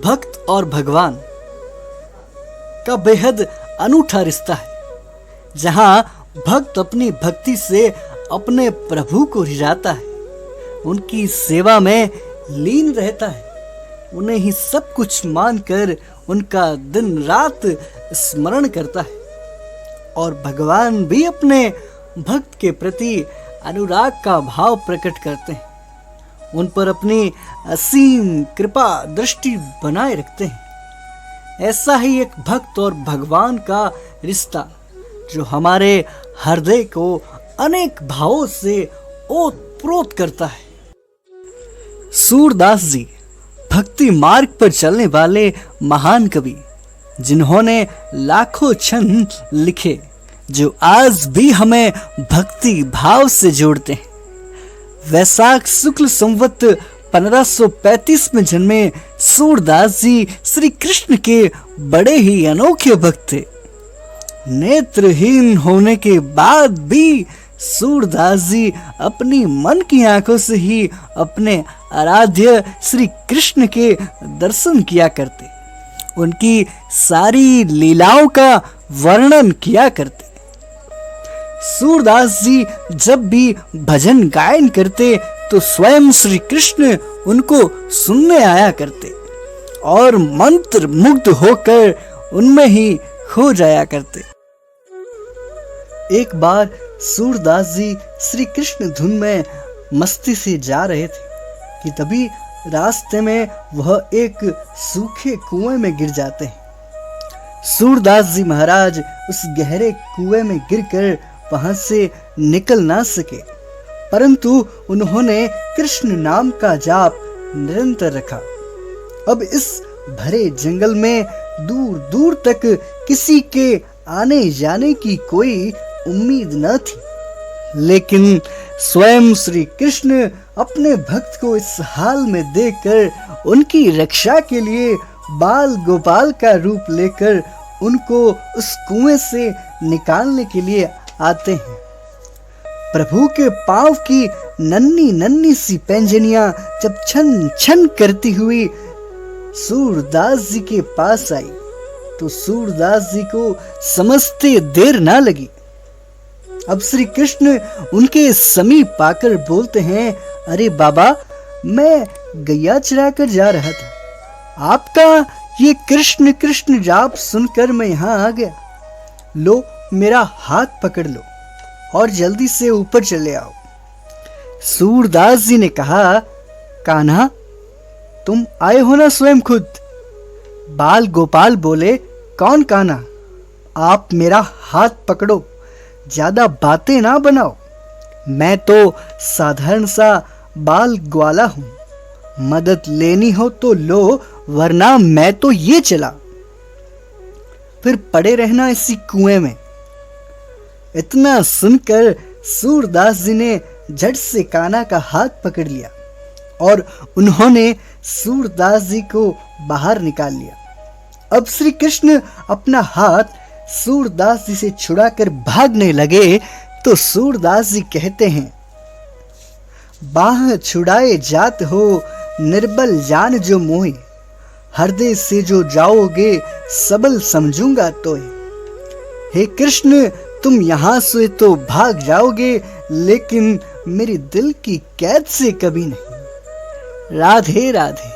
भक्त और भगवान का बेहद अनूठा रिश्ता है, जहां भक्त अपनी भक्ति से अपने प्रभु को रिझाता है, उनकी सेवा में लीन रहता है, उन्हें ही सब कुछ मानकर उनका दिन रात स्मरण करता है। और भगवान भी अपने भक्त के प्रति अनुराग का भाव प्रकट करते हैं, उन पर अपनी असीम कृपा दृष्टि बनाए रखते हैं। ऐसा ही एक भक्त और भगवान का रिश्ता जो हमारे हृदय को अनेक भावों से ओतप्रोत करता है। सूरदास जी भक्ति मार्ग पर चलने वाले महान कवि, जिन्होंने लाखों छंद लिखे जो आज भी हमें भक्ति भाव से जोड़ते हैं। वैशाख शुक्ल संवत 1535 में जन्मे सूरदास जी श्री कृष्ण के बड़े ही अनोखे भक्त थे। नेत्रहीन होने के बाद भी सूरदास जी अपनी मन की आंखों से ही अपने आराध्य श्री कृष्ण के दर्शन किया करते, उनकी सारी लीलाओं का वर्णन किया करते। सूरदास जी जब भी भजन गायन करते तो स्वयं श्री कृष्ण उनको सुनने आया करते और मंत्र मुग्ध होकर उनमें ही खो जाया करते। एक बार सूरदास जी श्री कृष्ण धुन में मस्ती से जा रहे थे कि तभी रास्ते में वह एक सूखे कुएं में गिर जाते हैं। सूरदास जी महाराज उस गहरे कुएं में गिरकर वहां से निकल ना सके, परंतु उन्होंने कृष्ण नाम का जाप निरंतर रखा। अब इस भरे जंगल में दूर दूर तक किसी के आने जाने की कोई उम्मीद न थी, लेकिन स्वयं श्री कृष्ण अपने भक्त को इस हाल में देखकर उनकी रक्षा के लिए बाल गोपाल का रूप लेकर उनको उस कुएं से निकालने के लिए आते हैं। प्रभु के पांव की नन्ही नन्ही सी पैंजनियां जब छन छन करती हुई सूरदास जी के पास आई तो सूरदास जी को समझते देर ना लगी। अब श्री कृष्ण उनके समीप आकर बोलते हैं, अरे बाबा, मैं गैया चरा कर जा रहा था, आपका ये कृष्ण कृष्ण जाप सुनकर मैं यहाँ आ गया। लो, मेरा हाथ पकड़ लो और जल्दी से ऊपर चले आओ। सूरदास जी ने कहा, कान्हा, तुम आए हो ना स्वयं खुद? बाल गोपाल बोले, कौन कान्हा? आप मेरा हाथ पकड़ो, ज्यादा बातें ना बनाओ, मैं तो साधारण सा बाल ग्वाला हूं, मदद लेनी हो तो लो, वरना मैं तो ये चला। फिर पड़े रहना इसी कुएं में। इतना सुनकर सूरदास जी ने झट से कान्हा का हाथ पकड़ लिया और उन्होंने सूरदास जी को बाहर निकाल लिया। अब श्री कृष्ण अपना हाथ सूरदास जी से छुड़ाकर भागने लगे तो सूरदास जी कहते हैं, बाह छुड़ाए जात हो निर्बल जान जो मोहे, हृदय से जो जाओगे सबल समझूंगा तोय। हे कृष्ण, तुम यहां से तो भाग जाओगे, लेकिन मेरे दिल की कैद से कभी नहीं। राधे राधे।